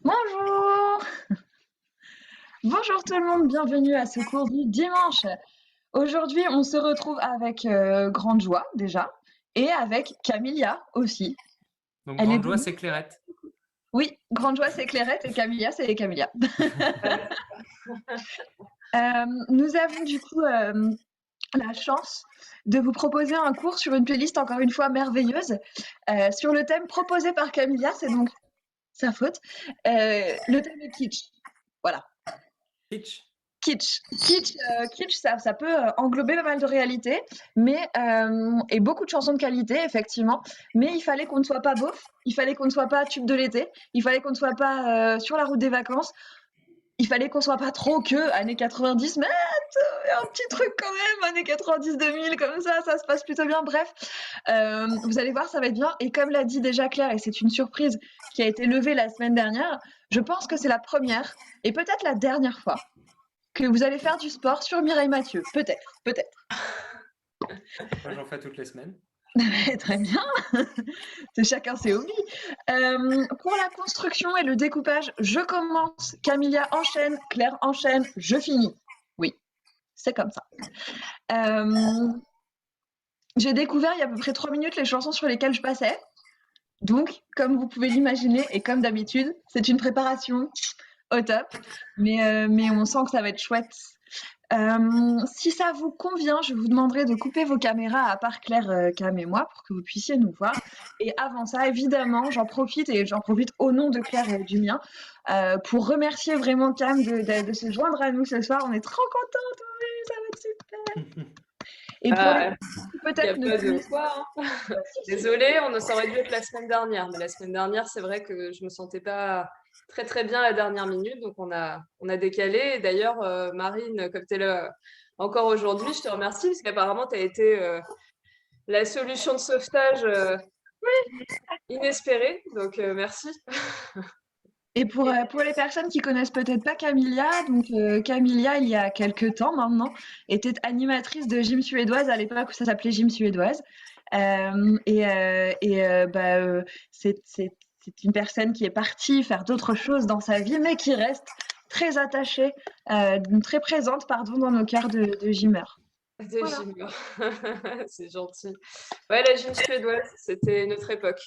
Bonjour! Bonjour tout le monde, bienvenue à ce cours du dimanche. Aujourd'hui, on se retrouve avec grande joie déjà et avec Camilla aussi. Donc, Elle est grande joie, venue. c'est Clairette. Oui, grande joie, c'est Clairette et Camilla, c'est Camilla. Nous avons du coup la chance de vous proposer un cours sur une playlist encore une fois merveilleuse sur le thème proposé par Camilla, c'est donc sa faute. Le thème est kitsch. Voilà. Pitch. Kitsch, ça peut englober pas mal de réalités, et beaucoup de chansons de qualité, effectivement. Mais il fallait qu'on ne soit pas beauf, il fallait qu'on ne soit pas tube de l'été, il fallait qu'on ne soit pas sur la route des vacances, il fallait qu'on soit pas trop que années 90, mais un petit truc quand même, années 90-2000, comme ça se passe plutôt bien. Bref, vous allez voir, ça va être bien. Et comme l'a dit déjà Claire, et c'est une surprise qui a été levée la semaine dernière, je pense que c'est la première et peut-être la dernière fois que vous allez faire du sport sur Mireille Mathieu. Peut-être. Moi, j'en fais toutes les semaines. Très bien. C'est chacun ses hobbies. Pour la construction et le découpage, je commence. Camilla enchaîne. Claire enchaîne. Je finis. Oui, c'est comme ça. J'ai découvert il y a à peu près 3 minutes les chansons sur lesquelles je passais. Donc, comme vous pouvez l'imaginer, et comme d'habitude, c'est une préparation au top. Mais on sent que ça va être chouette. Si ça vous convient, je vous demanderai de couper vos caméras à part Claire, Cam et moi pour que vous puissiez nous voir. Et avant ça, évidemment, j'en profite au nom de Claire et du mien pour remercier vraiment Cam de se joindre à nous ce soir. On est trop contents, oui, ça va être super. Et pour les Il peut-être n'y a pas de quoi. Hein. Désolée, ça aurait dû être la semaine dernière. Mais la semaine dernière, c'est vrai que je me sentais pas très très bien à la dernière minute. Donc on a décalé. Et d'ailleurs, Marine, comme tu es là encore aujourd'hui, je te remercie parce qu'apparemment, tu as été la solution de sauvetage inespérée. Donc merci. Et pour les personnes qui connaissent peut-être pas Camilla, donc Camilla, il y a quelques temps maintenant, était animatrice de Gym Suédoise à l'époque où ça s'appelait Gym Suédoise. C'est une personne qui est partie faire d'autres choses dans sa vie, mais qui reste très attachée, très présente, pardon, dans nos cœurs de gymeurs. De gym. C'est gentil. Ouais, la gym suédoise, c'était notre époque.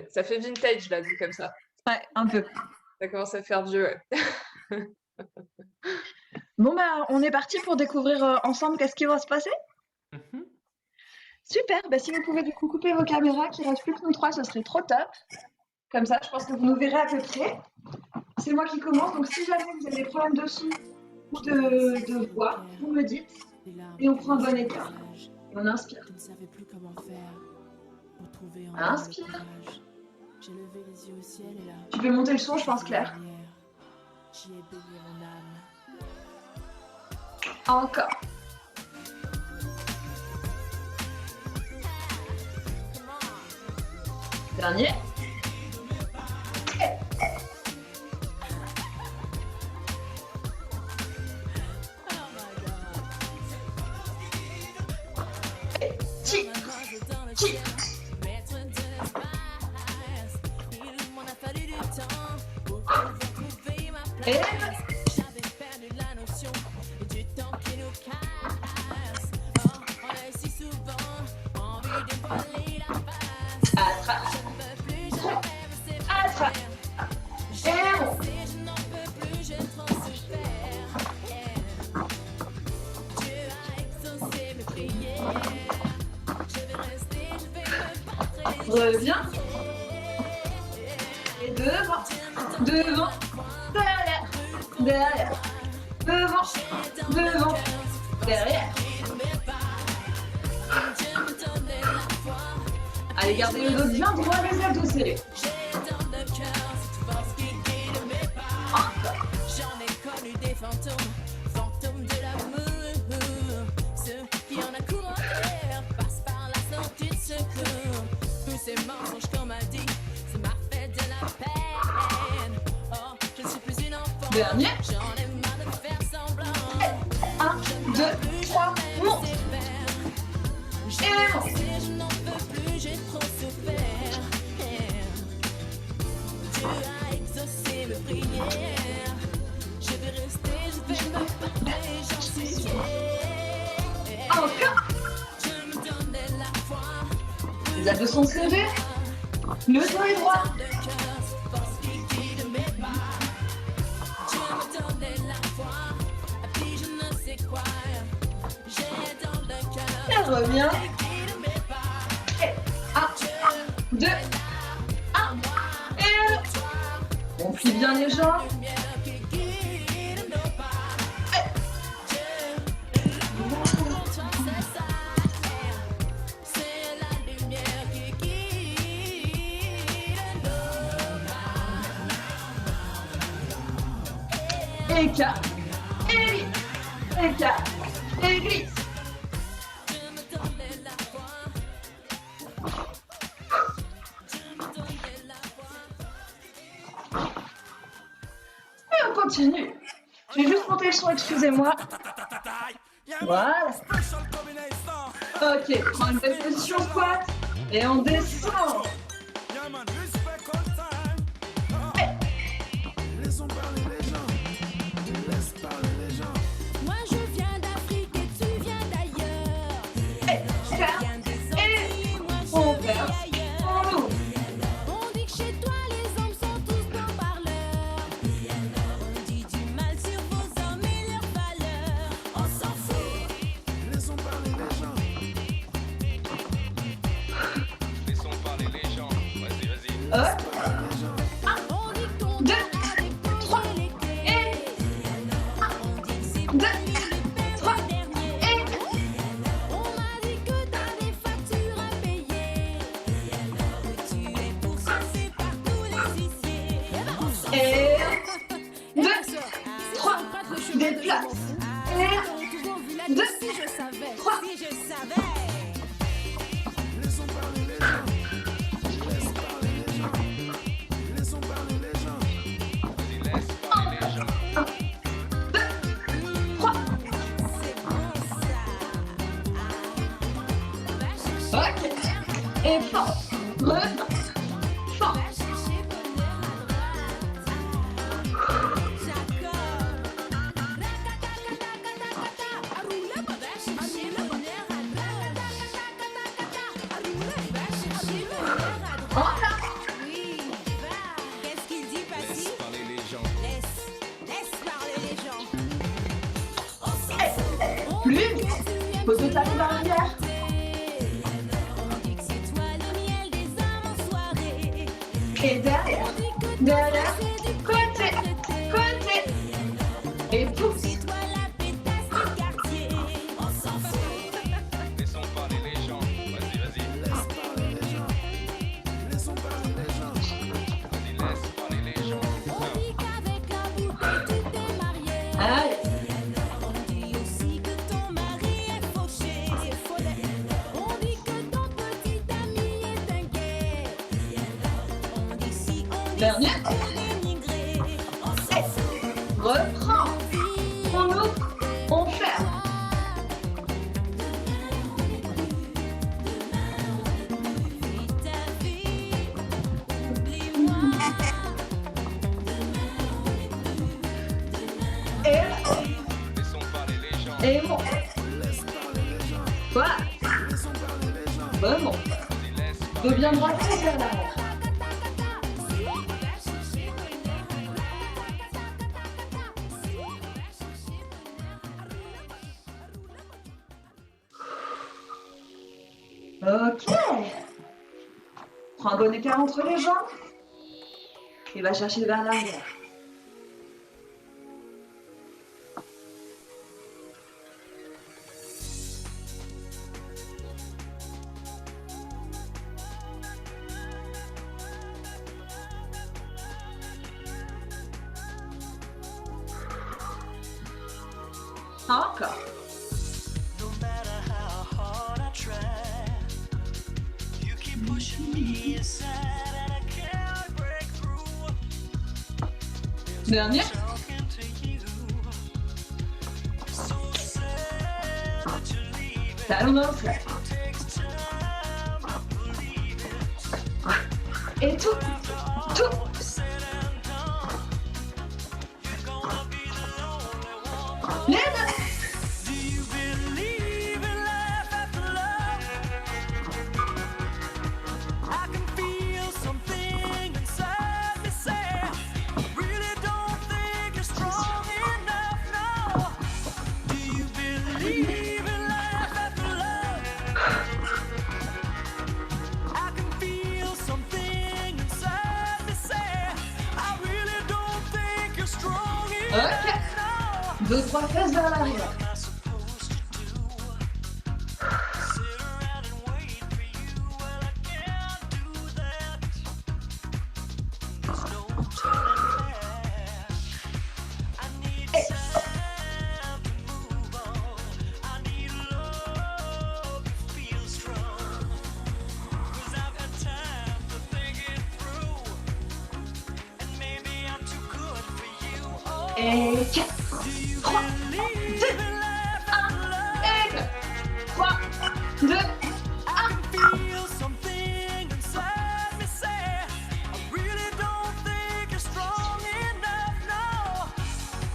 Ça fait vintage, là, dit comme ça. Ouais, un peu. Ça commence à faire vieux, ouais. Bon, on est parti pour découvrir ensemble qu'est-ce qui va se passer. Super, si vous pouvez du coup couper vos caméras, qu'il reste plus que nous trois, ce serait trop top. Comme ça, je pense que vous nous verrez à peu près. C'est moi qui commence, donc si jamais vous avez des problèmes de son ou de voix, vous me dites et on prend un bon écart. Et on inspire. Inspire. Tu peux monter le son, je pense, Claire. Encore. Dernier. Reviens. Et devant, derrière, devant, derrière. Allez, gardez le dos bien droit, les adossés. Encore. J'en ai connu des fantômes de l'amour. Ceux qui en a couru passent par la sortie de secours. Tous ces mensonges qu'on m'a dit, ça m'a fait de la peine. Oh, je ne suis plus une enfant. Dernier. J'en ai marre de faire semblant. 1, 2, 3, monte. Et monte. Je n'en peux plus, j'ai trop souffert. as exaucé mes prières. Je vais rester, je vais me battre, j'en suis fière. Encore. Je me donnais la foi. Les abdos sont serrés. Le dos est droit. De cœur, force qui guide mes pas. Je me donnais la foi. Et puis je ne sais quoi. J'ai dans le cœur. Elle revient. Qui guide mes pas. Et 1, 2, 1. Et on plie bien les jambes. Lumière qui guide nos pas. Pour toi, c'est ça. C'est la lumière qui guide nos pas. Écart. Et glisse. Écart. Et glisse. Je me donnais la foi. Je me donnais la foi. Et on continue. Je vais juste monter le son, excusez-moi. Voilà. Ok, prends une belle position squat. Et on descend. Moi je viens d'Afrique et tu viens d'ailleurs. Et faire. Viens des Et Antilles, moi on je vais verse. ailleurs. On ouvre. On dit que chez toi les hommes sont tous bons parleurs. On dit du mal sur vos hommes et leurs valeurs. On s'en fout. Laissons parler les gens. Laissons parler les gens. Vas-y, vas-y. Hop. On dit qu'on Deux, doit déposer trois, les clés. et On dit que c'est deux, pas lui le père trois, dernier. et On m'a dit que t'as des factures à payer. Que tu es pourchassé par tous les huissiers. et deux, trois, déplace. Et deux, trois. Si je savais. Laissons parler les gens. Laisse parler les gens. Laissons parler les gens. Vas-y, laisse parler les gens. C'est bon ça. Ok. Et force. Reviens. Force. Va chercher bonheur à droite. J'accorde. À rouler, va chercher le bonheur à droite. À rouler, va chercher le bonheur à droite. Voilà. Oui, va. Qu'est-ce qu'il dit, Passy? Laisse parler les gens. Laisse parler les gens. Plus. Pose ta barrière. On dit que c'est toi le miel des âmes en soirée. Et derrière. Derrière. Côté. Côté. Et pousse. C'est toi la pétasse du quartier. On s'en fout. Laissons parler les gens. Vas-y, vas-y. Laisse parler les gens. Laissons parler les gens. Vas-y, laisse parler les gens. On dit qu'avec la bouteille tu t'es marié. Allez. On dit aussi que ton mari est fauché. On dit que ton petit ami est un gay. On dit si on dit Dernier. ça pour l'émigré. On s'en fout. Reprends. On ouvre. On ferme. Vis ta vie. Oublie-moi. Et là. Laissons parler les gens. Et bon. Laisse parler les gens. Voilà. Laissons parler les gens. Bon. Vas-y, laisse parler. Reviens droit et vers l'arrière. Ok. Prends un bon écart entre les jambes. Et va chercher vers l'arrière. Encore. No matter how hard I try, you keep pushing me aside and I can't break through. Dernier. Talking to you, so sad that you're leaving. Talon dans le flanc. Takes time, I believe it. Et tout. Tout. Said Ok. 2-3 fesses vers l'arrière. Et 4, 3, 2, 1, et 3, 2, Feel something inside me say, I really don't think you're strong enough now.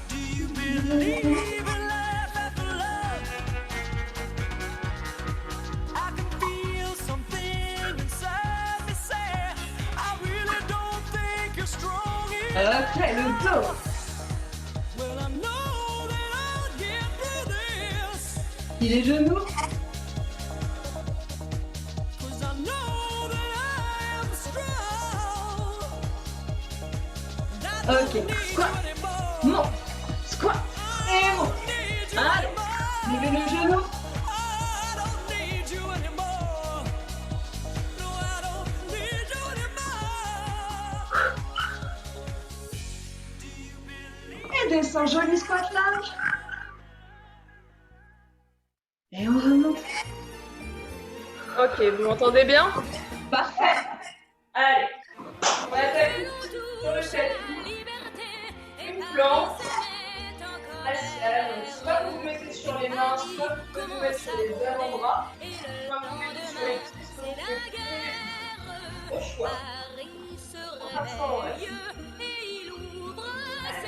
Do you believe in life after love? I can feel something inside me say, I really don't think you're strong enough. ok, le dos. Well, I know that I'll get through this, Et les genoux. 'cause I know that I am strong. And I Ok, don't need squat. you anymore. Monte. Squat. Et monte. Need you Allez. anymore. Levez le genou. I don't need you anymore. No, I don't need you anymore. Et descend, joli squat large. Et on remonte. Ok, vous m'entendez bien? Parfait. Allez, on attaque sur le tapis, une planche faciale. Donc, soit vous vous mettez sur les mains, soit vous pouvez vous mettre sur les avant-bras, soit vous mettez sur les pieds, soit vous mettez au choix. Attention, allez,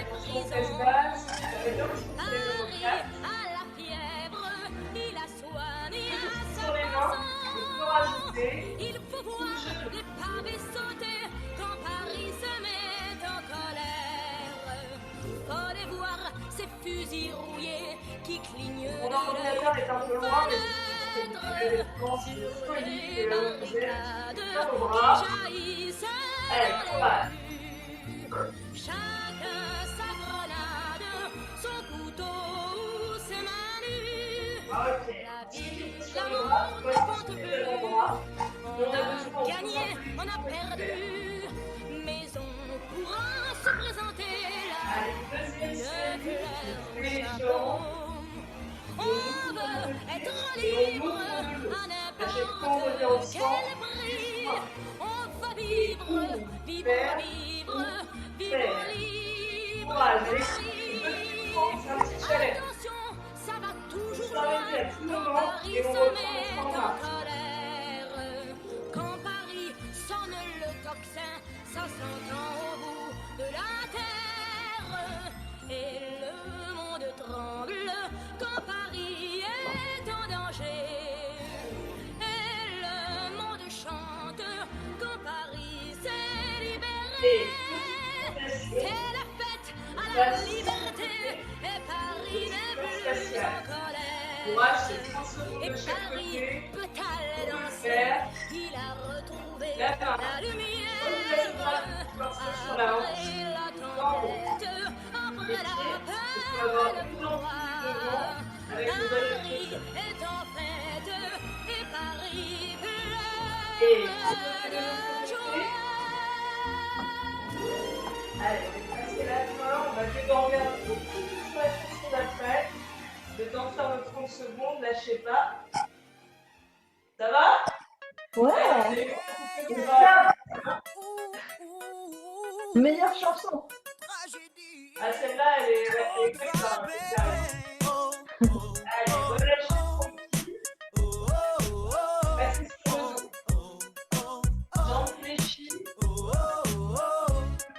attention, fesses basses, ça fait bien petit peu les omoplates. Sur les mains, on peut rajouter Il faut voir les pavés sauter quand Paris se met en colère. Faut les voir ces fusils rouillés qui clignotent mon ordinateur est un peu loin, mais si vous avez des planches de folie et là où vous êtes, dans vos bras. Allez, courage. Chacun sa grenade, son couteau, ses manus. Ok. La Si vie, vous sur la le bras, mort vous ne pouvez compte sur les plus. avant-bras. On a gagné, on a perdu, mais on pourra se présenter là. Allez, deuxième série. Vous Le les fleur jambes. on veut être libre à n'importe quel prix. On va vivre, vivre, vivre, vivre libre. Courage, allez. C'est un petit challenge. Attention, ça va toujours Ça va être à tout loin moment quand Paris et on se reprend met en en marche. colère. Quand Paris sonne le tocsin, ça s'entend au bout de la terre. Et le monde tremble quand Paris est en danger. Et le monde chante quand Paris s'est libéré. C'est la fête à la liberté et Paris n'est plus en colère. Courage, c'est 30 secondes Et de chaque Paris côté. peut aller danser, Faire. il a retrouvé La main. la lumière. Vous êtes sur la hanche. Après la En haut. tempête, après la Vous pouvez avoir peur, une le lampe froid. devant avec vos Paris belles est en fête et Paris Et pleure de joie. allez, on va passer la fin, on va déborder un peu tout sur la chanson d'après. Le temps de faire nos 30 secondes, lâchez pas. Ça va? Ouais. Allez, on va- Meilleure chanson. Ah, celle-là, elle est quick, hein, c'est carré. Allez, relâchez tranquille. Passez sur le dos. Jambes fléchies.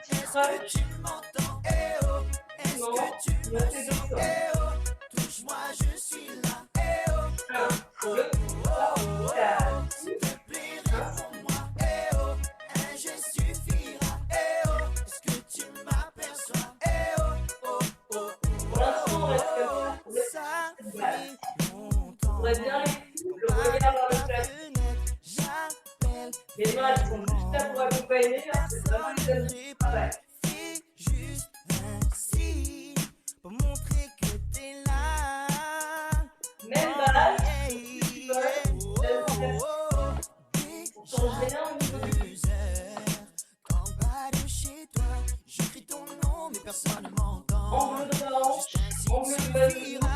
Petit crunch. Non, montez de sol. 1, 2, 3, 4, 6, 1. Pour l'instant, on reste comme ça. On pourrait bien les coups, le regard vers le plafond. Les mains, elles sont juste là pour accompagner, hein, c'est vraiment les amis du travail. change rien au niveau du... 2 heures, qu'en bas de chez toi, j'écris ton nom, mais personne ne m'entend. Angle de hanche, angle de bas-dos.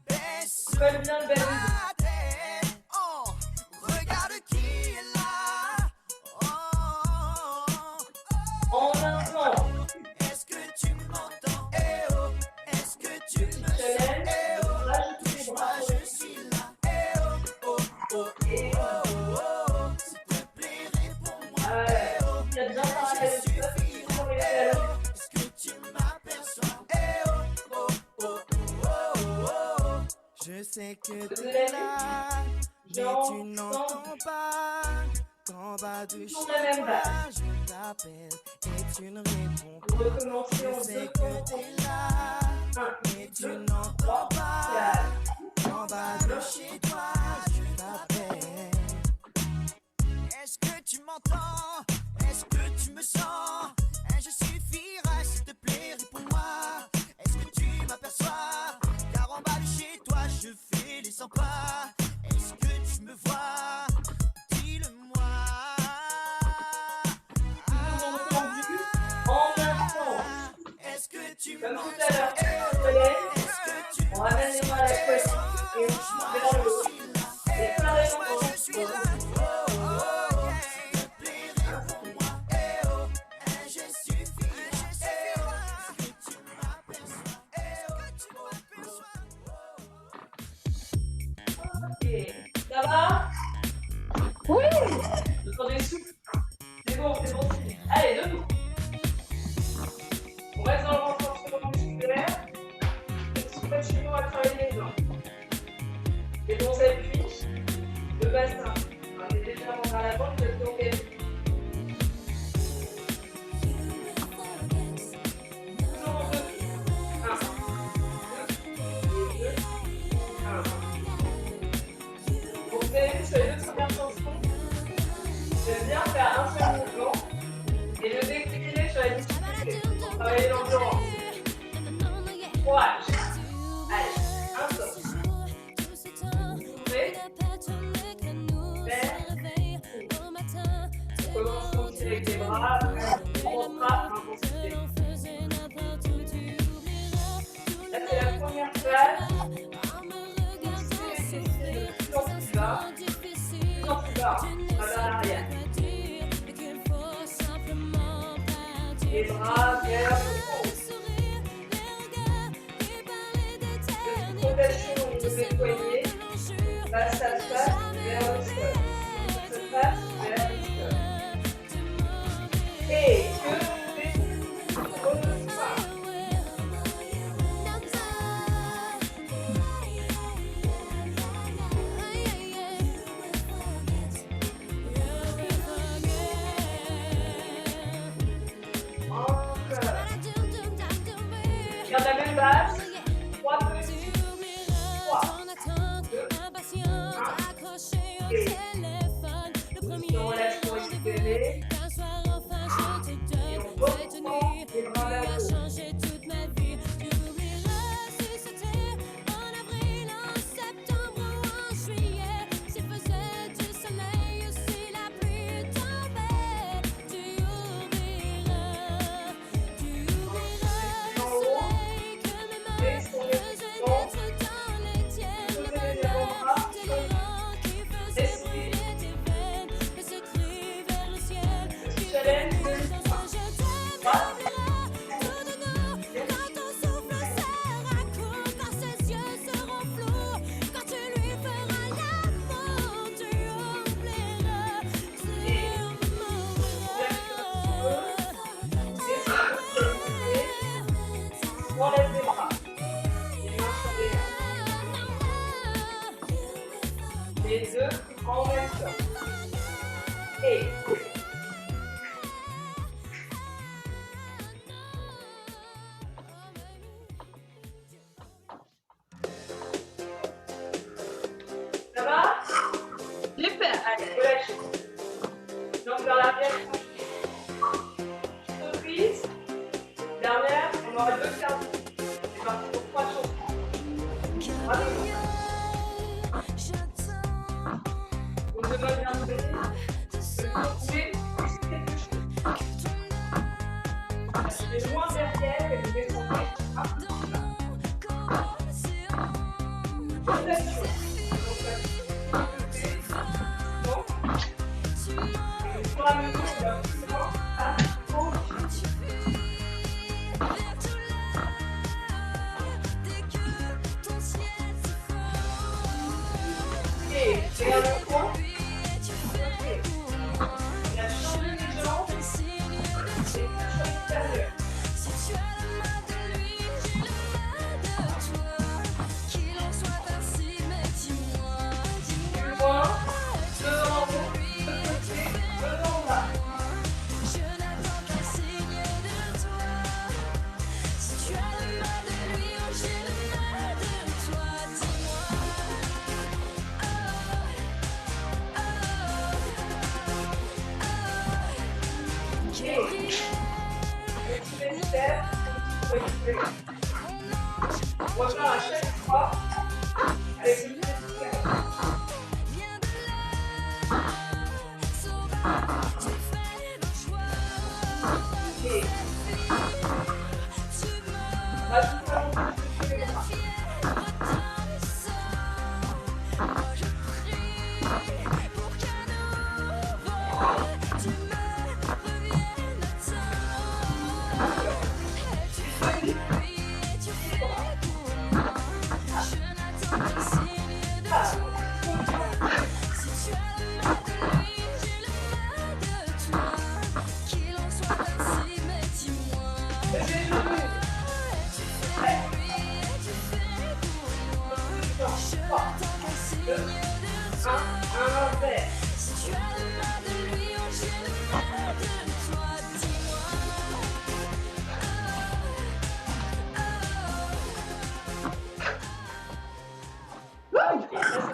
Baisse Colle bien le bas-dos. la tête, oh, regarde qui est là. Oh, En un temps, est-ce que tu m'entends? Eh oh, est-ce que tu me challenge, Eh oh, rajoute les touche-moi, bras. je suis là. Eh oh, oh, oh, Et oh, oh, s'il te plaît, réponds-moi. Eh oh, il y a bien parallèle de ça, sur les talons. est-ce que tu m'aperçois? Eh oh, oh, oh, oh, oh, oh. Je sais que tu es là, mais tu n'entends pas. Qu'en bas de chez Sur la même toi, base. je t'appelle et tu ne réponds pas. Recommencer en Je sais deux que temps. t'es là, mais tu n'entends pas. En bas de chez toi, je t'appelle. Est-ce que tu m'entends? Est-ce que tu me sens? Je suffirai, s'il te plaît, réponds-moi. Est-ce que tu m'aperçois? Car en bas de chez toi, je fais les 100 pas. Est-ce que tu me vois? Dis-le-moi. En un temps, Est-ce que tu comme m'entends? tout à l'heure, on se lève, on ramène les mains à la couette et on chute vers le haut. Et pareillement dans le corps. Ok, ça va? Oui. Attendez, souffle. C'est bon, allez, debout. On reste dans le renforcement musculaire. Souffle chez nous, on va travailler les jambes. Les bons appuis, le bassin. On est légèrement vers l'avant, je vais tourner. Toujours en deux. Un, deux, un. Donc vous avez vu sur les deux premières chansons, j'aime bien faire un seul mouvement et le décliner sur la difficulté pour travailler l'endurance. Courage. Allez, un saut. Ouvrez. Vers. On commence tranquille avec les bras, on reprend l'intensité. Là c'est la première phase. C'est de plus en plus bas. Plus en plus bas, pas vers l'arrière. Les bras vers le fond. Petite rotation au niveau des poignets. Face à face vers le sol. Face à face vers le sol. Et que c'est repas. Garde la même base. 3 petits. 3, 2, 1. Et position relâchement équilibrée. Et on reprend les bras vers le haut. On lève les bras. Les mains sur les mains. Les deux en même temps. Et Et loin derrière et le décentré. Ah, voilà. On va faire à chaque fois avec une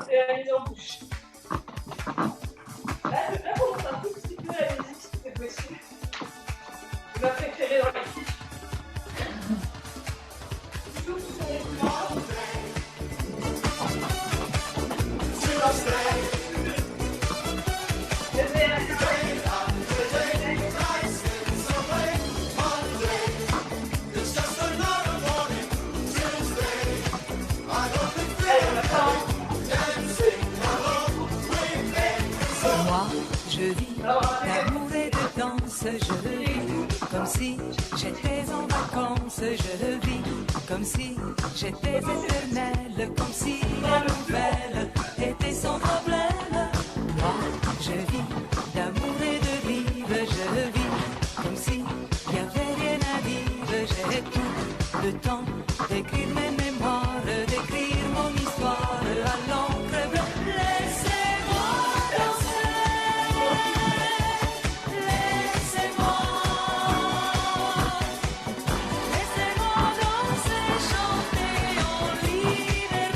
c'était la mise en bouche. Là, on monte un tout petit peu la musique si c'est possible. Je m'a préféré dans l'équipe. Tout sur les plans. Moi, je vis l'amour et de danse, je le vis comme si j'étais en vacances, je le vis comme si j'étais éternelle, comme si la nouvelle était sans problème. Moi, je vis d'amour et de vivre, je le vis comme si y avait rien à dire, j'ai tout le temps d'écrire mes mémoires, d'écrire mon histoire à l'encre bleue.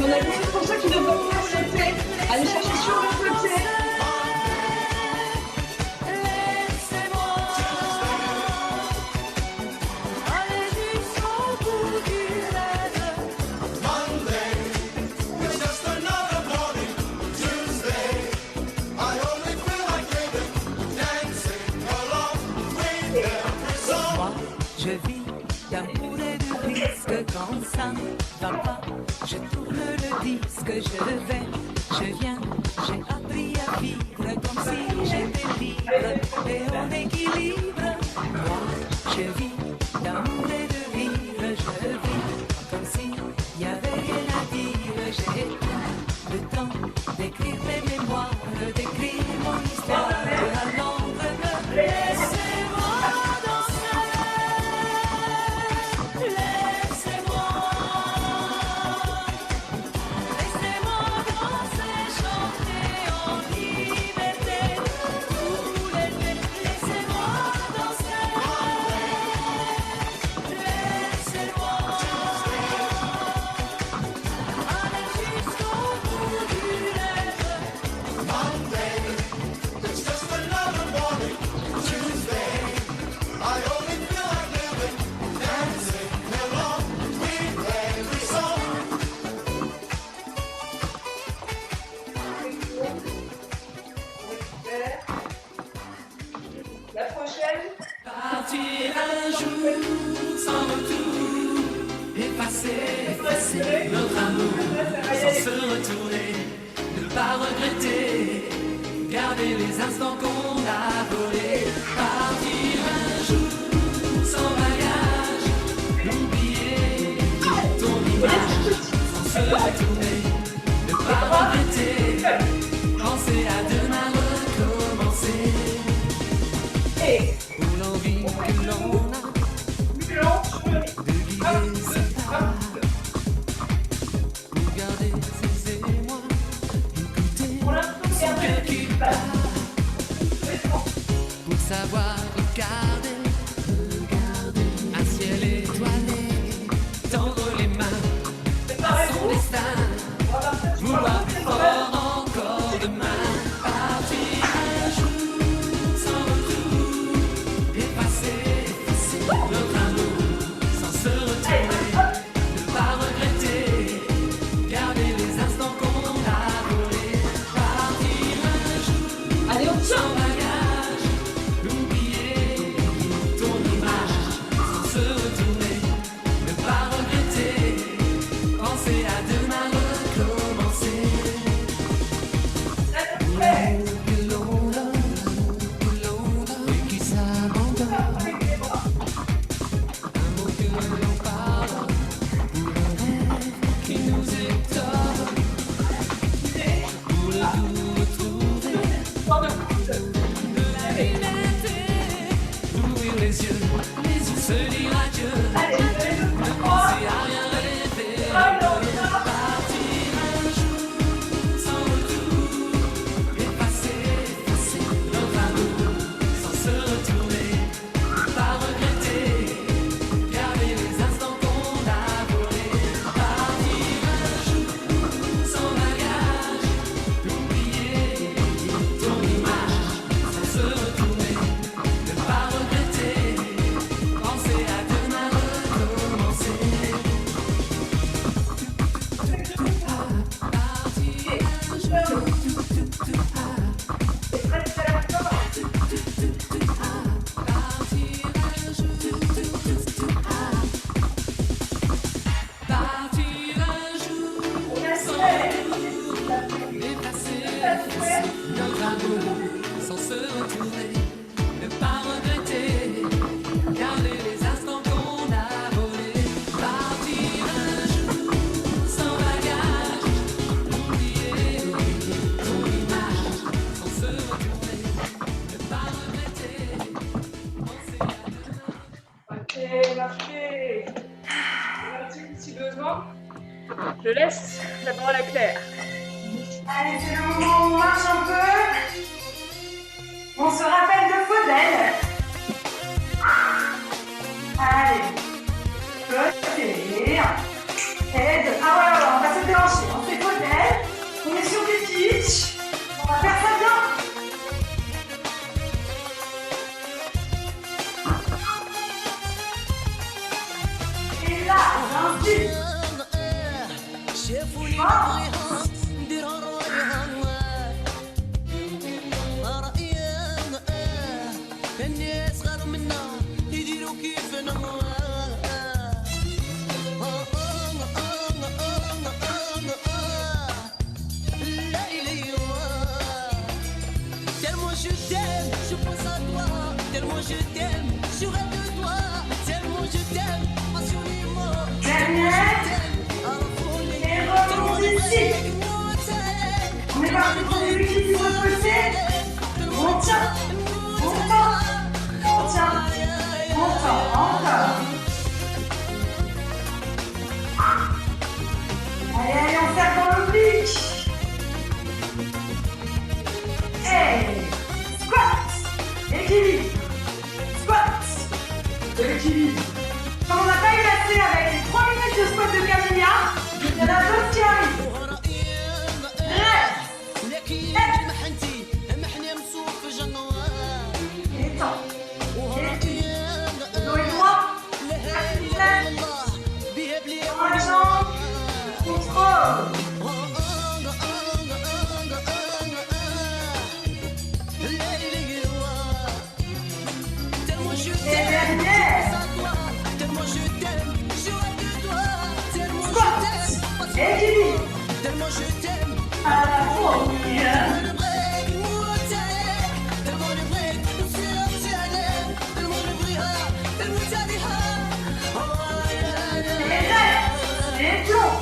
On a dit pour ceux qui ne veulent pas sauter, allez chercher sur le côté. Moi, je vis d'amour et de risque quand ça va pas. Je tourne le disque, je vais, je viens. J'ai appris à vivre comme si j'étais libre et en équilibre. Moi, je vis d'amour et de vivre, je vis comme si y avait rien à dire. J'ai tout le temps d'écrire mes mémoires, d'écrire mon histoire à l'encre bleue. Laissez-moi danser, laissez-moi danser, chanter en liberté tout l'été. Laissez-moi danser, garder les instants qu'on a volés. Partir un jour sans bagage, oublier ton image sans se retourner, ne pas regretter, penser à demain recommencer. Pour l'envie que l'on a de guider ses pas, pour garder ses émois, écouter son cœur qui bat, pour savoir regarder un ciel étoilé, tendre les mains à son destin, vouloir plus fort encore demain, partir un jour sans retour, effacer notre amour sans se retourner, ne pas regretter, garder les instants qu'on a volés, partir un jour Allez, on sans bagage, oublier ton image sans se retourner, ne pas regretter, penser à demain recommencer. L'amour que l'on donne et qui s'abandonne, un mot que l'on parle pour un rêve qui nous étonne, pour le goût retrouvé de la liberté, ouvrir les yeux, se dire adieu, ne penser à rien rêver, partir un jour sans retour, effacer notre amour sans se retourner, ne pas regretter, garder les instants qu'on a volés, partir un jour sans bagage, oublier ton image sans se retourner, ne pas regretter, penser à demain recommencer. Partir un jour sans retour, effacer notre amour sans se retourner, ne pas regretter, garder les instants qu'on a volés, partir un jour sans bagage, oublier ton image sans se retourner, ne pas regretter, penser à demain. Ok, marqué. Merci si besoin. Je laisse la parole à Claire. Allez, c'est le moment où on marche un peu. On se rappelle de Faudel. Allez. Côté. Aide. Ah voilà, on va se déhancher. On fait Faudel. On est sur du pitch. On va faire ça bien. Et là, ainsi. شافوني آه. بغيها نديرها رايها رأيها الناس صغار منا يديروا كيفنا لا إلي tellement je t'aime, je pense à toi, tellement je t'aime, je rêve de toi, tellement je t'aime, passionnément, Dernière. Et remonte ici. On est parti pour les luttes qui vont pousser. On tient. On tend. On tient. On tend. Encore. Allez, allez, on serre dans l'oblique. Hey. Squat. Équilibre. Squat. Équilibre. Comme on n'a pas eu assez avec les 3 minutes de squat de Camilla, il y en a d'autres qui arrivent. Étends. Dos et droit. Dans la jambe. Contrôle. Et derrière. Squat. Équilibre. À la fourrière. Et plomb.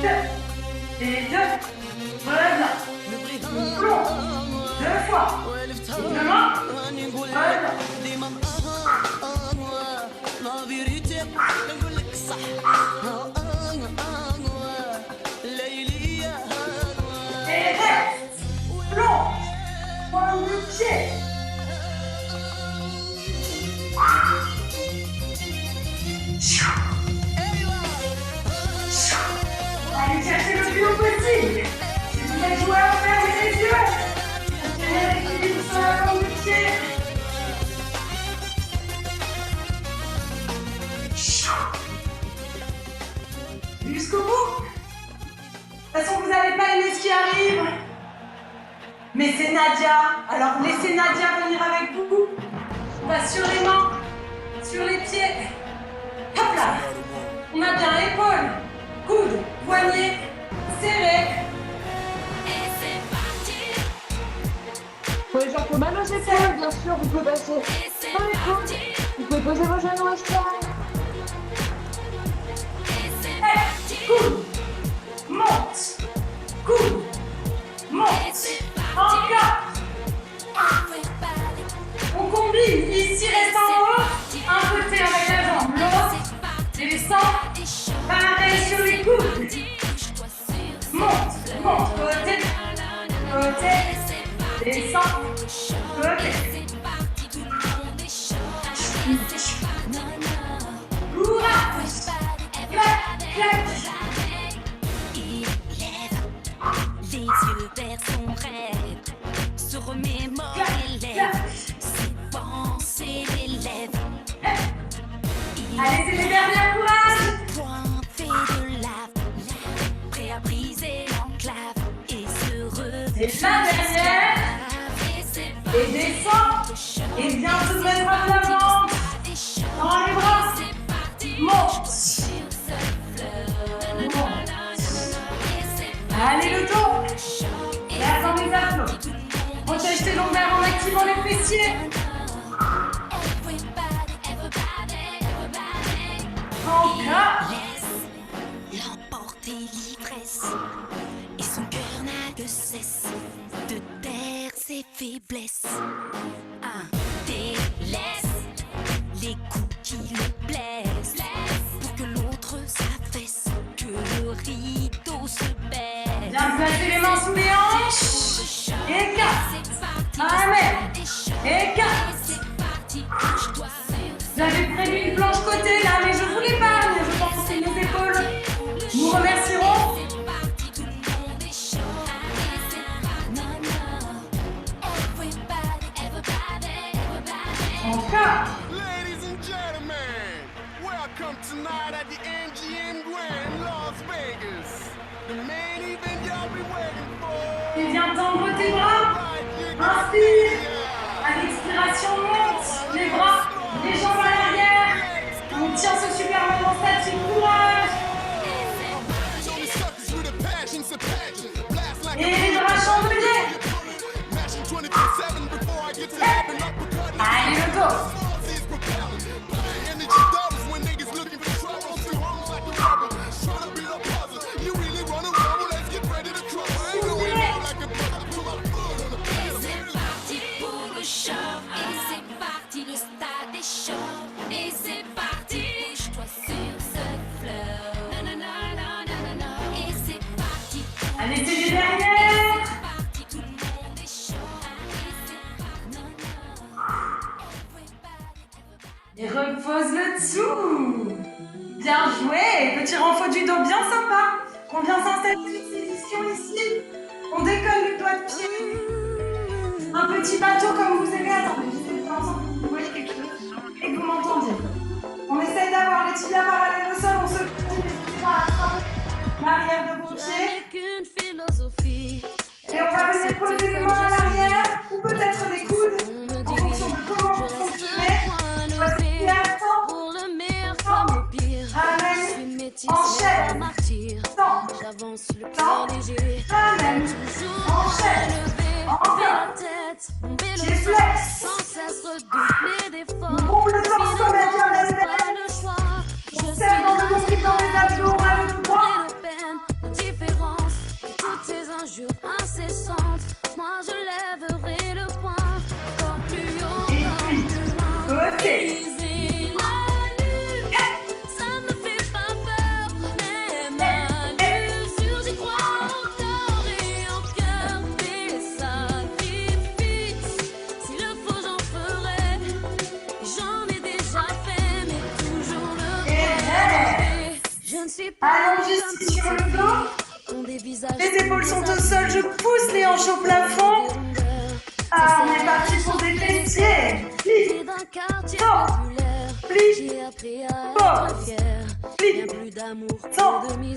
2. Et 2. Voilà. Plomb. 2 fois. Et demain. Voilà. Et reste. Plomb. Pointe du pied. Allez chercher le plus haut possible. Si vous êtes joueur, fermez les yeux. Tenez l'équilibre sur la pointe du pied. Jusqu'au bout. De toute façon, vous n'allez pas aimer ce qui arrive. Mais c'est Nadia. Alors laissez Nadia venir avec vous. On va sur les mains, sur les pieds. Hop là. On a bien l'épaule, coude, poignet, serré. Pour les gens qui ont mal aux épaules, bien sûr, vous pouvez passer dans les coudes. Vous pouvez poser vos genoux au sol. Coude, monte, coude, monte. Encore. On combine, ici reste en haut, un côté avec la jambe, l'autre, descend, pareil sur les coudes. Monte, monte, côté, descend, côté. Courage, clac, clac. Il lève les yeux vers son rêve, se remémore les lèvres, ses pensées l'élèvent. Allez, c'est les dernières, courage. Point fait de lave, prêt à briser l'enclave et se C'est la dernière. Et descend. Et viens se mettre à l'avant. Dans les bras. Monte. Monte. Allez, le dos. Garde dans les abdos. Protège tes lombaires en activant les fessiers. Encore. Laisse l'emporter l'ivresse et son cœur n'a de cesse de taire ses faiblesses. Délaisse les coups qui le blessent pour que l'autre s'affaisse, que le rideau se baisse. Bien placer les mains sous les hanches. Écarte. Amen. Écarte. J'avais prévu une planche côté là, mais je vous l'épargne. Je pense que c'est nos épaules. Nous remercierons. Encore. Ladies and gentlemen, welcome tonight at the MGM Grand Las Vegas. The main event y'all be waiting for. Et viens tendre tes bras. Inspire. À l'expiration, monte. Les bras, les jambes à l'arrière. On tient ce super moment statique. Courage. Show me suckers with a passion, it's a passion. Blast like Et les bras chandeliers. mashing 24/7 before I get to heaven. Uppercut, Allez, le dos. is propelling. Energy doubles when niggas looking for trouble. Two homes like a rubber. Trying to beat a puzzle. You really wanna rumble? Let's get ready to trouble. Ain't going out like a brother. Pull out foot on the C'est parti pour le show, et c'est parti, le stade est chaud, et c'est parti, bouge-toi sur ce flow, nanana, et c'est parti, Allez, c'est les dernières. c'est parti, tout le monde est chaud, et c'est parti, Et repose le dessous. Bien joué. Petit renfort du dos bien sympa. On vient s'installer une position ici. On décolle le doigt de pied. Un petit bateau comme vous aimez. Attendez, j'essaie de faire en sorte que vous voyez quelque chose et que vous m'entendiez. On essaye d'avoir les tibias parallèles au sol. On se coupe l'arrière de vos pieds. avec une philosophie, Et on va venir poser les mains à l'arrière ou peut-être les coudes en fonction de comment vous fonctionnez. Voici à temps. pour le meilleur comme le pire, Amen. je suis métisse, Enchaîne. mais pas martyr, Temps. j'avance le cœur léger, Amen. toujours Enchaîne. relevé, Encore. lever la tête, tomber le Pieds sang, flex. sans cesse redoubler d'efforts, On pompe le torse comme elle vient finalement, d'elle. pas le choix, je On serre dans le suis compris dans les abdos. ne suis pas Allons juste sur le dos. Les épaules sont au sol, je pousse les hanches au plafond. Ah, on est parti pour des fessiers. Plie, tends, plie, pose, plie, tends, plie,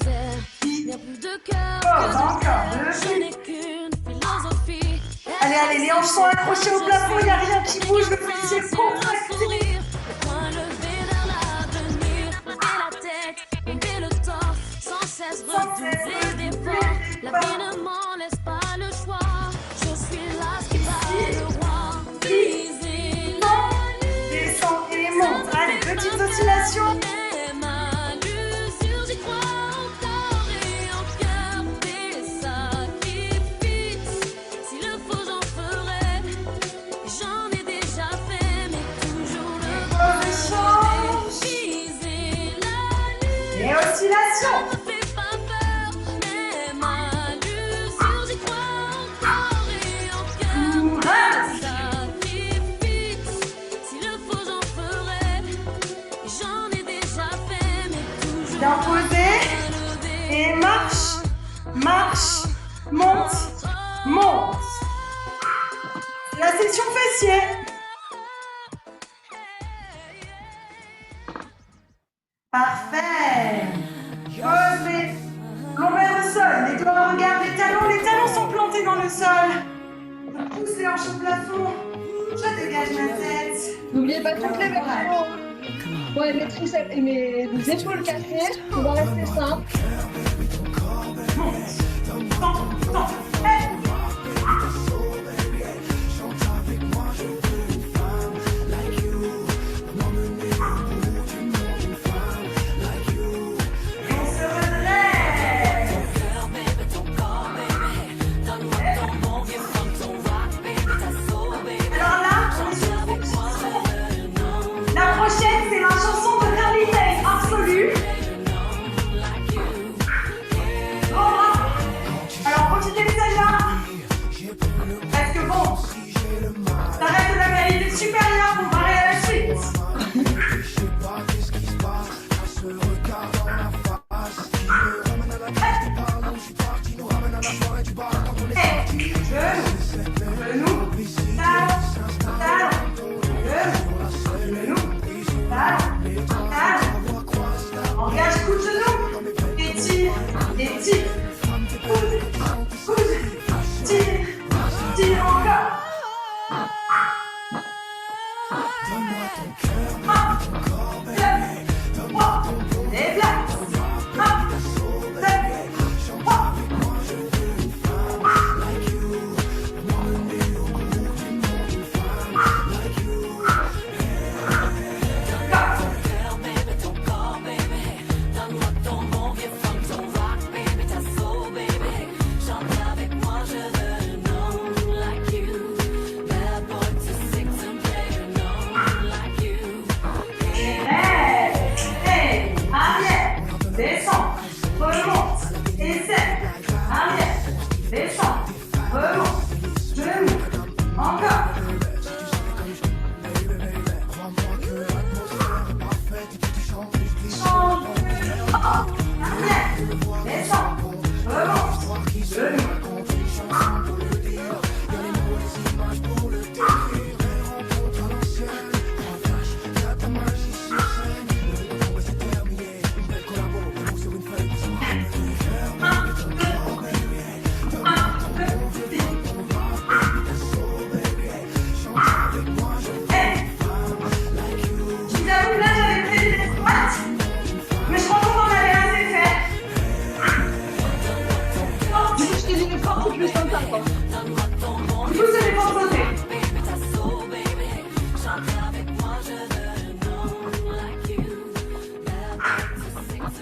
pose, encore, deux plis. Allez, allez, les hanches sont accrochées au plafond, il n'y a rien qui bouge, le fessier est contracté. La vie ne m'en laisse pas le choix. Je suis là, qui va le roi. Descends et monte. Allez, petite oscillation. J'y crois encore et encore des sacrifices. S'il le faut, j'en ferai. J'en ai déjà fait, mais toujours le Change. Et oscillation. Bien posé. Et marche, marche, monte, monte. C'est la section fessier. Parfait. Posez. Lombaire au sol. Les doigts regardent les talons sont plantés dans le sol. Je pousse les hanches au plafond. Je dégage ma tête. N'oubliez pas toutes les versions. Ouais, mes triceps et mes épaules cassées. On va rester simple. C'est la chanson de Carly Rae, Absolue. Alors profitez de celle-là. Parce que bon, ça reste de la qualité supérieure pour parler à la suite. Genou, talon, engage coup de genou, étire, étire, coude, coude, tire, tire encore. Un, deux, trois, déplace. Un, deux, trois. Descends, remonte, essaie, arrière, descends, remonte, genou, encore. Change, arrière, descends, remonte, genou.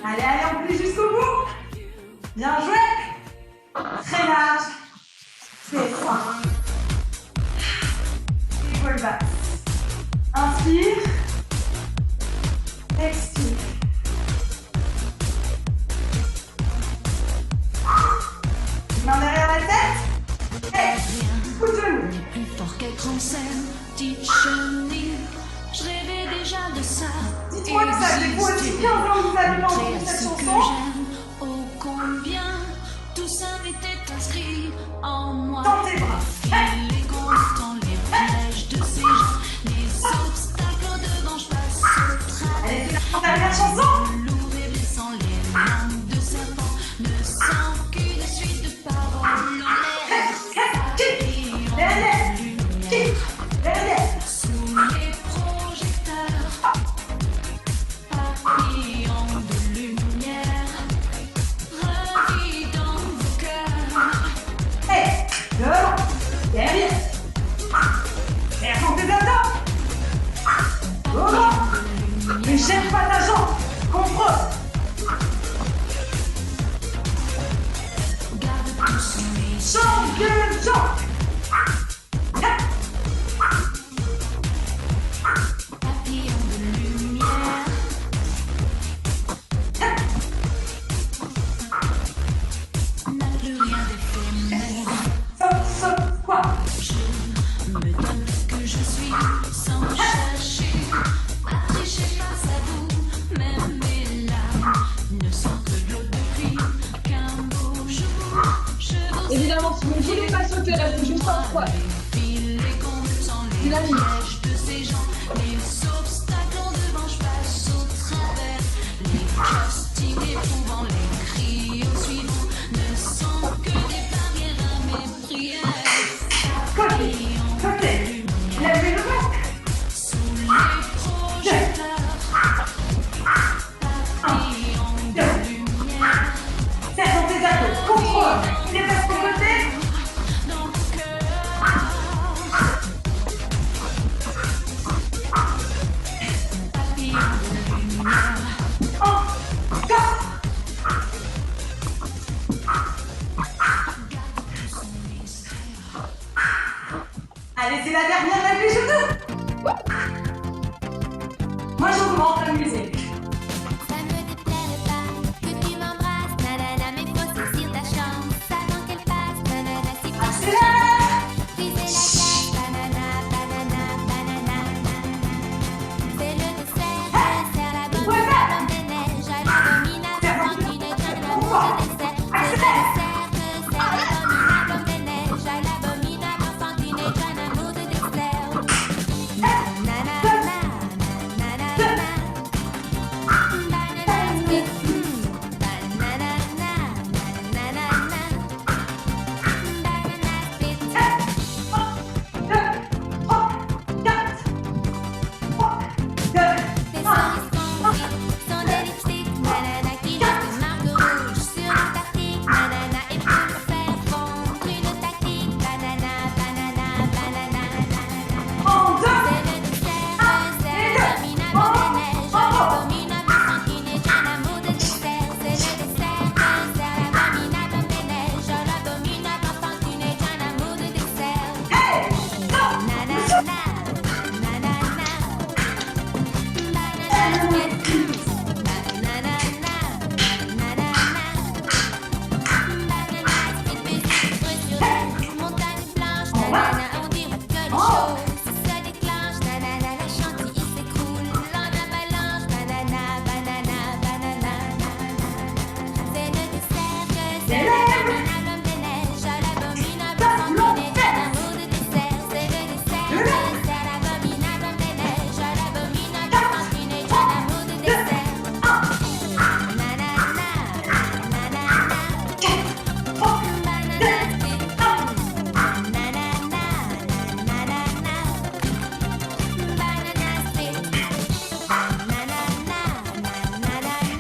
Allez, allez, on plie jusqu'au bout. Bien joué. Très large. C'est ça. Épaule basse. Inspire. Expire. Main derrière la tête. Et coup de genou. Plus fort qu'être en scène, petite chenille. Je rêvais déjà de ça. Dites-moi que ça fait quoi aussi 15 ans que vous avez entendu cette chanson? inscrit en moi. Dans tes bras. Hey. Les constants, les pièges de ces gens, les obstacles devant je passe au Allez, travers. c'est la dernière chanson. Lourd et blessant, les langues de serpent ne sont qu'une suite de paroles en l'air. Papillons de lumière, sous les projecteurs. Papillons de lumière, revis dans vos cœurs. Hey, devant, derrière. Derrière tes ados. Devant. Ne jette pas ta jambe. Contre. Garde tout son esprit. Champion. Papillons de lumière, n'a plus rien d'éphémère. Quoi? Je me donne ce que je suis sans chercher à tricher face à vous. Même mes larmes ne sont que de l'eau de pluie qu'un beau jour. Je vous Évidemment, si vous ne voulez pas sauter, restez juste en froid. file les comptes les Dynamique. pièges de ces gens, les obstacles en devant, je passe au travers. Les castings éprouvants, les cris au suivant ne sont que des barrières à mes prières. Côté. Lève le bras. Sous les projecteurs, papillons de lumière, Serre dans tes ados. Contrôle. Les fesses de côté. dans le cœur. Papillons de lumière, Encore. Allez, c'est la dernière, lève les genoux. Moi, j'augmente la musique. Ça me déplairait pas que tu m'embrasses, nanana, mais faut saisir ta chance avant qu'elle passe, nanana, si tu Accélère. briser la glace, banana, banana, banana, c'est le dessert, la bonne Ouais, ouais. comme des neiges, à l'abominable quand tu dégaines l'amour de dessert, c'est le dessert, l'abominable comme des neiges, à l'abominable enfant tu n'es qu'un amour de dessert. Nanana, nanana, banana split, banana, nanana, banana split. 1, 2, 3, 4. 3, 2, Tes cerises confites sont des lipsticks, nanana, qui mettent une marque rouge sur l'Antarctique, nanana, et pour me faire fondre une tactique, banana, banana, banana, nanana. en 2. C'est le dessert, l'abominable des neiges, l'abominable enfant qui n'est qu'un amour de dessert. C'est le dessert, l'abominable des neiges, l'abominable enfant qui n'est qu'un amour de dessert. Hey, stop. Nanana, nanana, banana split, nanana, nanana, banana split, musique brûle, montagne blanche, nanana, on dirait que les choses se déclenchent, nanana, la chantilly s'écroule en avalanche, banana, banana, banana, c'est le dessert que c'est l'abominable des neiges, l'abominable enfant qui n'est qu'un amour de dessert, c'est le dessert que c'est l'abominable des neiges, l'abominable enfant qui n'est qu'un amour de dessert. Nanana, nanana, banana split, nanana, nanana, banana split, nanana, nanana,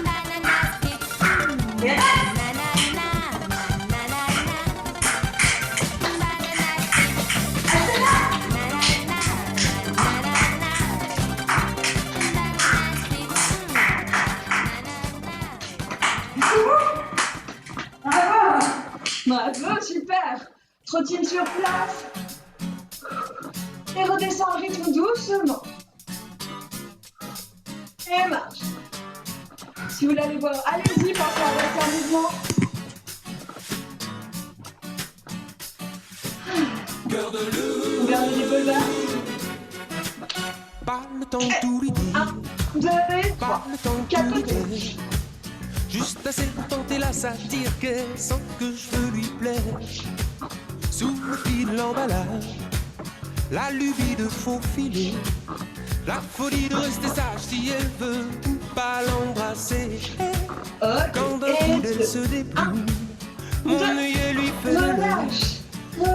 banana split, Et reste. nanana, nanana, banana split, nanana, Bravo, super. Trottine sur place. Et redescend en rythme doucement. Et marche. Si vous l'allez voir, allez-y, pensez à rester en mouvement. On garde l'épaule basse. Parle tant tout lui dit, 1, 2, 3, parle tant 4 tout lui côtés. dit. juste assez pour tenter la satire qu'elle sent que je veux lui plaire. Sous le fil de l'emballage, la lubie de faufiler, la folie de rester sage si elle veut ou pas l'embrasser. Quand d'un coup d'elle se déplie, mon œillet lui fait le Relâche.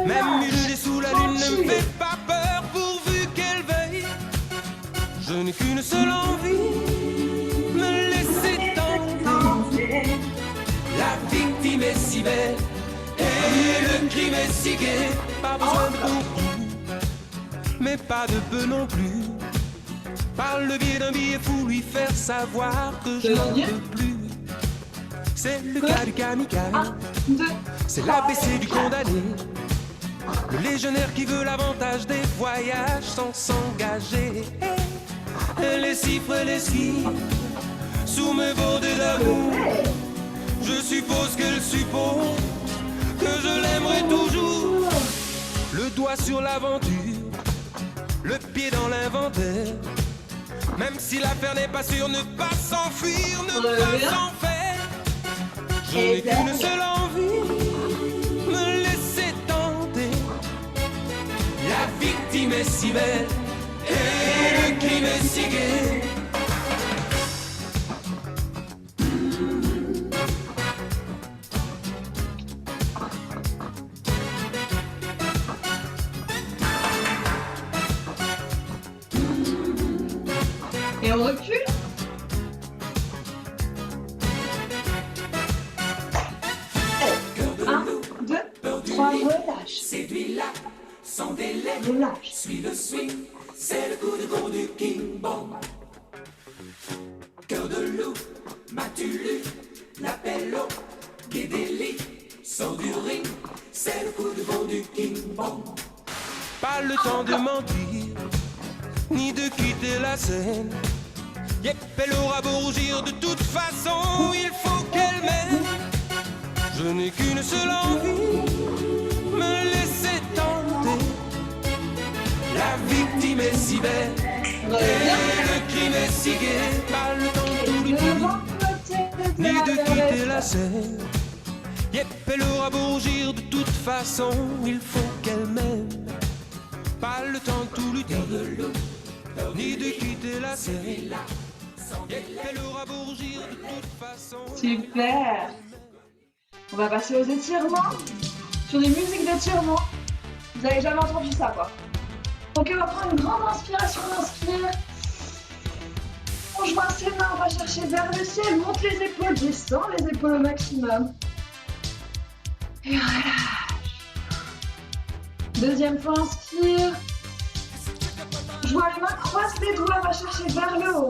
même ululer sous la lune ne me fait pas peur pourvu qu'elle veille. Je n'ai qu'une seule envie, me laisser tenter. La victime est si belle et le crime est si gai. Pas besoin de beaucoup, mais pas de peu non plus. Par le biais d'un billet fou, lui faire savoir que je n'en peux plus. C'est le cas du kamikaze, c'est l'ABC du condamné. Le légionnaire qui veut l'avantage des voyages sans s'engager. Elle les cifre, elle esquive sous mes bordées d'amour. Je suppose qu'elle suppose que je l'aimerai toujours. Le doigt sur l'aventure, le pied dans l'inventaire. Même si l'affaire n'est pas sûre, ne pas s'enfuir, ne pas s'en faire. Je n'ai qu'une seule envie, me laisser tenter. La victime est si belle et le crime est si gai. Et on recule. Un, deux, trois, relâche. Séduis-la sans délai, Relâche. suis le swing, c'est le coup de gros du King Bong. Cœur de loup, m'as-tu lu l'appel au Guédéli, sort du ring, c'est le coup de gros du King Bong. Pas le temps de mentir, ni de quitter la scène. Yep, elle aura beau rougir, de toute façon, il faut qu'elle m'aime. Je n'ai qu'une seule envie, me laisser tenter. La victime est si belle, et le crime est si gai. Pas le temps de tout lui dire, ni de quitter la scène. Yep, elle aura beau rougir, de toute façon, il faut qu'elle m'aime. Pas le temps de tout lui dire, ni de quitter la scène. Yep, elle aura beau rougir, de toute façon. Super. On va passer aux étirements. Sur des musiques d'étirement. Vous avez jamais entendu ça, quoi. Donc on va prendre une grande inspiration, on inspire. On joint ses mains, on va chercher vers le ciel, monte les épaules, descend les épaules au maximum. Et relâche. Deuxième fois, inspire. Joint les mains, croise les doigts, on va chercher vers le haut.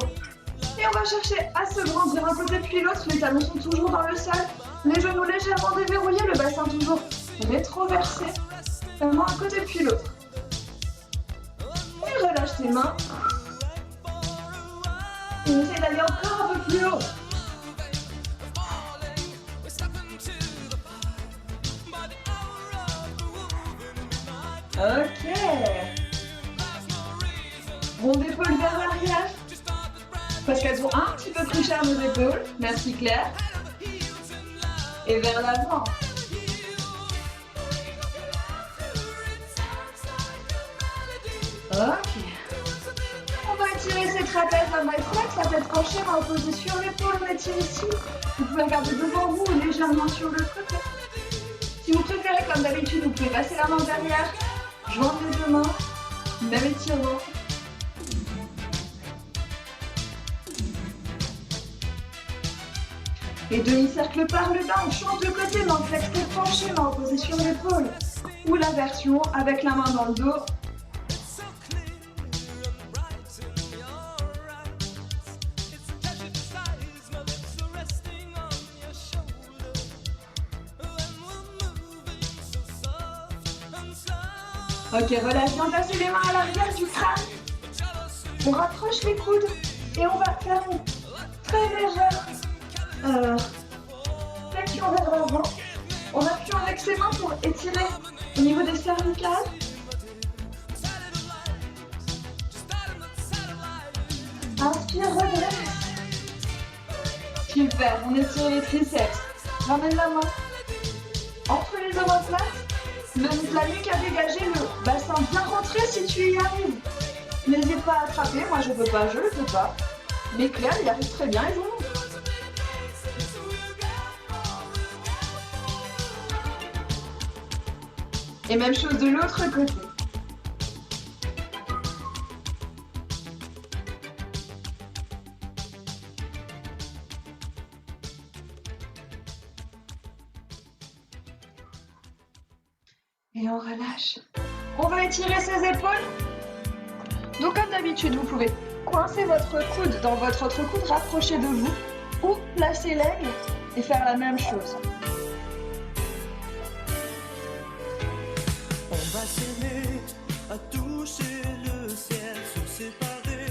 Et on va chercher à se grandir un côté puis l'autre, les talons sont toujours dans le sol. Les genoux légèrement déverrouillés, le bassin toujours rétroversé. Vraiment un côté puis l'autre. Et relâche tes mains. Et essaye d'aller encore un peu plus haut. Ok. Rond d'épaule vers l'arrière. Parce qu'elles sont un petit peu plus chères nos épaules. Merci Claire. Et vers l'avant. Ok. On va étirer ses trapèzes, la maille flex, la tête penchée, on va reposer sur l'épaule, on étire ici. Vous pouvez regarder devant vous ou légèrement sur le côté. Si vous préférez, comme d'habitude, vous pouvez passer la main derrière, joindre les deux mains, même étirement. Et demi-cercle par le bas, on change de côté, main flex, tête penchée, main reposée sur l'épaule. Ou la version avec la main dans le dos. Ok, relâche bien, passez les mains à l'arrière du crâne. On rapproche les coudes et on va faire une très légère flexion vers l'avant. On appuie avec ses mains pour étirer au niveau des cervicales. Inspire, redresse. Puis Super, on étire les triceps. Ramène la main. Entre les omoplates, la nuque à dégager, le bassin bien rentré si tu y arrives. N'hésite pas à attraper, moi je peux pas, je le peux pas. Mais Claire, il arrive très bien et je vous montre. Et même chose de l'autre côté. Et on relâche. On va étirer ses épaules. Donc comme d'habitude, vous pouvez coincer votre coude dans votre autre coude, rapprocher de vous, ou placer l'aigle et faire la même chose. On va s'aimer, à toucher le ciel, se séparer,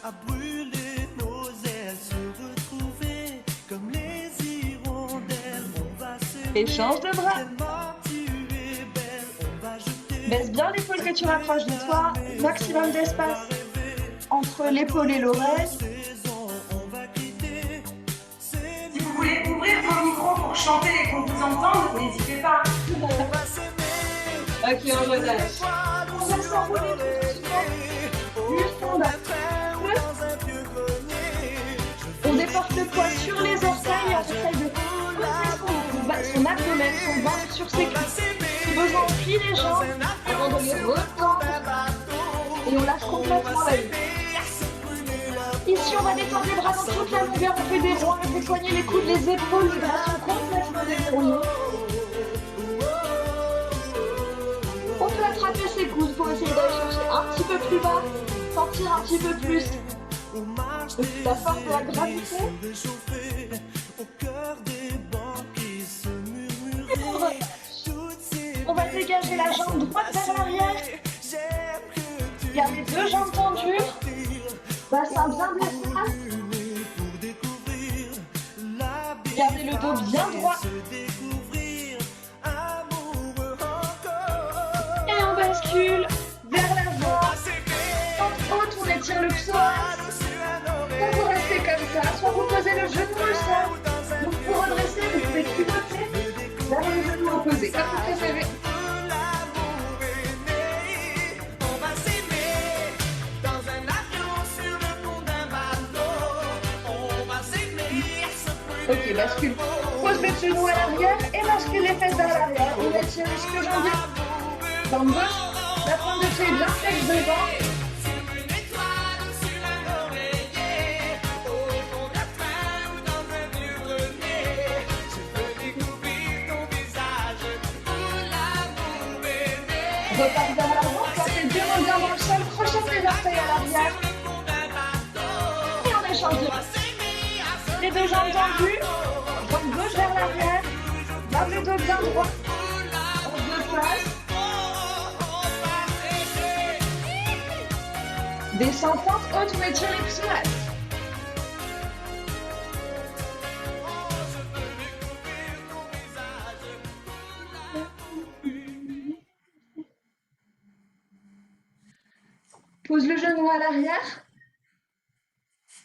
à brûler nos ailes, se retrouver comme les hirondelles. On va s'aimer, Échange de bras. tellement tu es belle, on va jeter Baisse bien l'épaule que tu rapproches de toi. Maximum d'espace entre l'épaule et l'oreille. saison, on va quitter. Si vous voulez ouvrir vos micros pour chanter et qu'on vous entende, n'hésitez pas. On va s'aimer, Ok, on relâche. On va s'enrouler tout doucement. Juste en bas. dans un vieux grenier. On déporte le poids sur les orteils et on essaye de poser son abdomen, son ventre sur ses cuisses. Si besoin, on plie les jambes avant de les retendre et on lâche complètement la nuque. Ici, on va détendre les bras dans toute la longueur. On fait des ronds avec les poignets, les coudes, les épaules, les bras sont complètement déverrouillés. On peut attraper ses coudes pour essayer d'aller chercher un petit peu plus bas, sortir un petit peu plus. La force de la gravité. Et on relâche. On va dégager la jambe droite vers l'arrière. Gardez deux jambes tendues. Bassin bien blessé. Gardez le dos bien droit. Et on bascule vers l'avant. Tente haute, on étire le psoas. Soit vous restez comme ça, soit vous posez le genou au sol. Donc pour redresser, vous pouvez pivoter vers le genou opposé, comme vous préférez. Ok, bascule. Pose le genou à l'arrière et bascule les fesses vers l'arrière. On étire jusqu'au jambier. Jambe gauche, la pointe de pied bien flex devant. Repart vers l'avant, placez deux mains bien dans le sol, crochette les orteils à l'arrière. Et on échange de bras. Les deux jambes tendues, jambe gauche vers l'arrière, garde le dos bien droit. On se déplace. Descends pente haute, on étire les psoas. Pose le genou à l'arrière.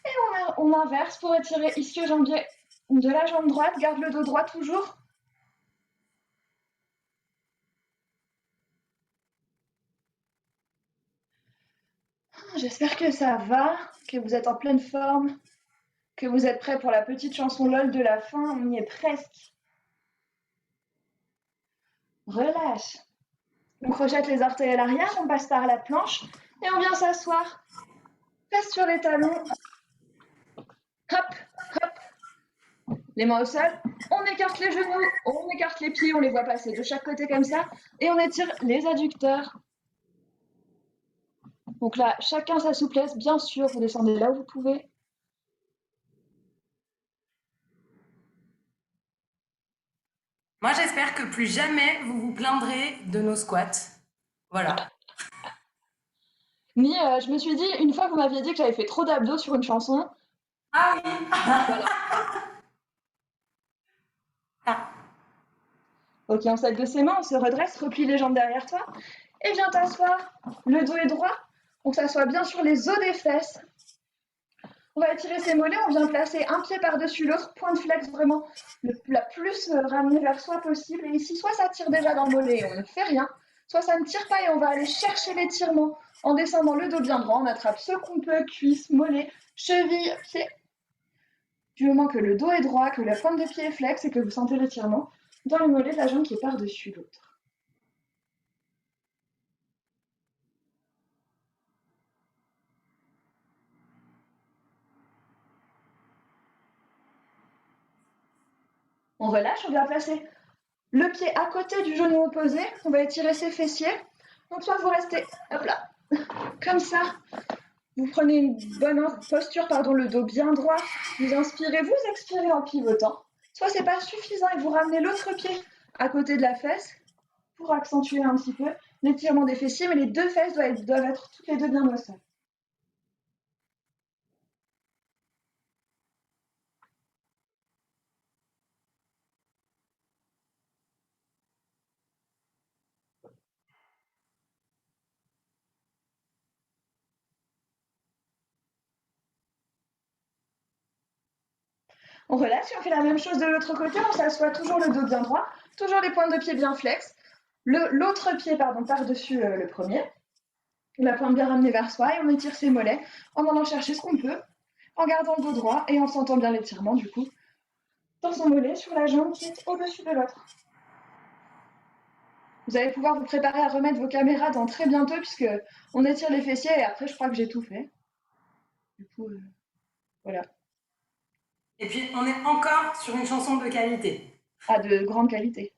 Et on inverse pour étirer ischio-jambier de la jambe droite. Garde le dos droit toujours. J'espère que ça va, que vous êtes en pleine forme, que vous êtes prêts pour la petite chanson LOL de la fin. On y est presque. Relâche. On crochet les orteils à l'arrière, on passe par la planche et on vient s'asseoir. Passe sur les talons. Hop, hop. Les mains au sol. On écarte les genoux, on écarte les pieds, on les voit passer de chaque côté comme ça. Et on étire les adducteurs. Donc là, chacun sa souplesse, bien sûr. Vous descendez là où vous pouvez. Moi, j'espère que plus jamais vous vous plaindrez de nos squats. Voilà. Ni, je me suis dit, une fois que vous m'aviez dit que j'avais fait trop d'abdos sur une chanson. Ah oui. Voilà. Ah. Ok, on s'aide de ses mains, on se redresse, replie les jambes derrière toi et viens t'asseoir. Le dos est droit, on s'assoit bien sur les os des fesses. On va étirer ses mollets, on vient placer un pied par-dessus l'autre, point de flex vraiment la plus ramenée vers soi possible. Et ici, soit ça tire déjà dans le mollet et on ne fait rien, soit ça ne tire pas et on va aller chercher l'étirement en descendant le dos bien droit. On attrape ce qu'on peut, cuisse, mollet, cheville, pied. Du moment que le dos est droit, que la pointe de pied est flex et que vous sentez l'étirement dans le mollet de la jambe qui est par-dessus l'autre. On relâche, on vient placer le pied à côté du genou opposé. On va étirer ses fessiers. Donc soit vous restez, hop là, comme ça. Vous prenez une bonne posture, le dos bien droit. Vous inspirez, vous expirez en pivotant. Soit c'est pas suffisant et vous ramenez l'autre pied à côté de la fesse pour accentuer un petit peu l'étirement des fessiers. Mais les deux fesses doivent être toutes les deux bien au sol. On relâche et on fait la même chose de l'autre côté. On s'assoit toujours le dos bien droit, toujours les pointes de pied bien flex. L'autre pied par-dessus le premier. La pointe bien ramenée vers soi et on étire ses mollets en allant chercher ce qu'on peut, en gardant le dos droit et en sentant bien l'étirement du coup dans son mollet sur la jambe qui est au-dessus de l'autre. Vous allez pouvoir vous préparer à remettre vos caméras dans très bientôt puisque on étire les fessiers et après je crois que j'ai tout fait. Du coup, voilà. Et puis, on est encore sur une chanson de qualité. Ah, de grande qualité.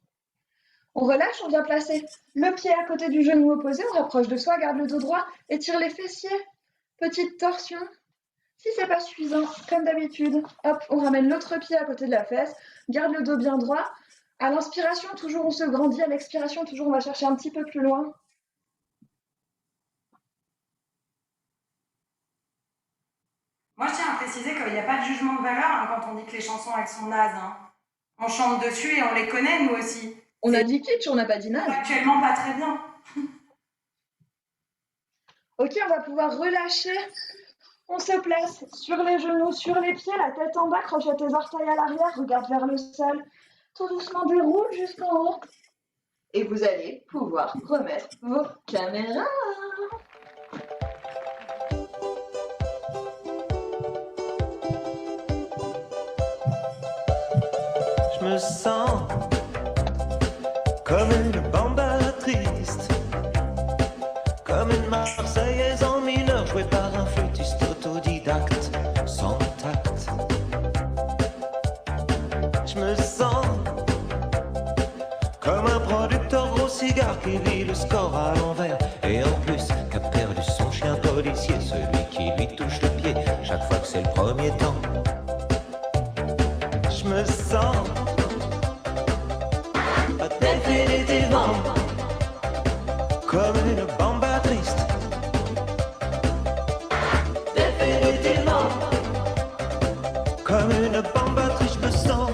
On relâche, on vient placer le pied à côté du genou opposé, on rapproche de soi, garde le dos droit, étire les fessiers, petite torsion. Si c'est pas suffisant, comme d'habitude, hop, on ramène l'autre pied à côté de la fesse, garde le dos bien droit. À l'inspiration, toujours on se grandit, à l'expiration, toujours on va chercher un petit peu plus loin. Moi, je tiens à préciser qu'il n'y a pas de jugement de valeur quand on dit que les chansons, elles sont nazes. On chante dessus et on les connaît, nous aussi. On a dit kitsch, on n'a pas dit naze. Actuellement, pas très bien. Ok, on va pouvoir relâcher. On se place sur les genoux, sur les pieds, la tête en bas, crochet tes orteils à l'arrière, regarde vers le sol. Tout doucement déroule jusqu'en haut. Et vous allez pouvoir remettre vos caméras. Je me sens comme une bamba triste, comme une Marseillaise en mineur jouée par un flûtiste autodidacte sans tact. Je me sens comme un producteur gros cigare qui lit le score à l'envers et en plus qu'a perdu son chien policier, celui qui lui touche le pied chaque fois que c'est le premier temps. Je me sens définitivement comme une bamba triste. Définitivement comme une bamba triste. Je me sens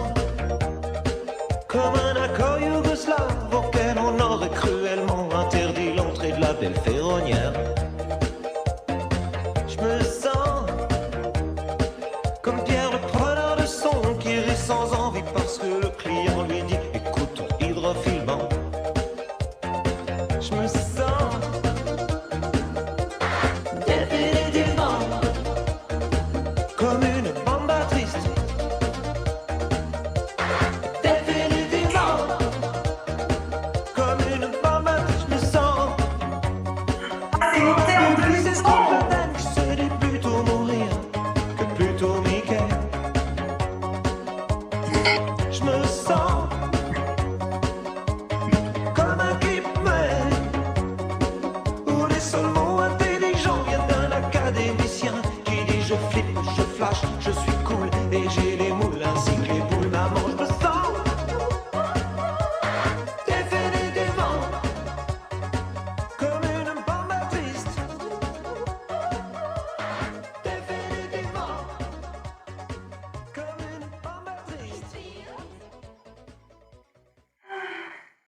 comme un accord yougoslave auquel on aurait cruellement interdit l'entrée de la belle ferronnière. Je me sens comme Pierre le preneur de son qui rit sans envie parce que le client lui dit écoute ton hydrofilement. Je me sens définitivement comme une bamba triste. Définitivement comme une bamba triste. Je me sens C'est monté en 2 secondes. c'est dit plutôt mourir que plutôt Mickey. Je me sens comme un clipman où les seuls mots intelligents viennent d'un académicien qui dit je flippe, je flash, je suis cool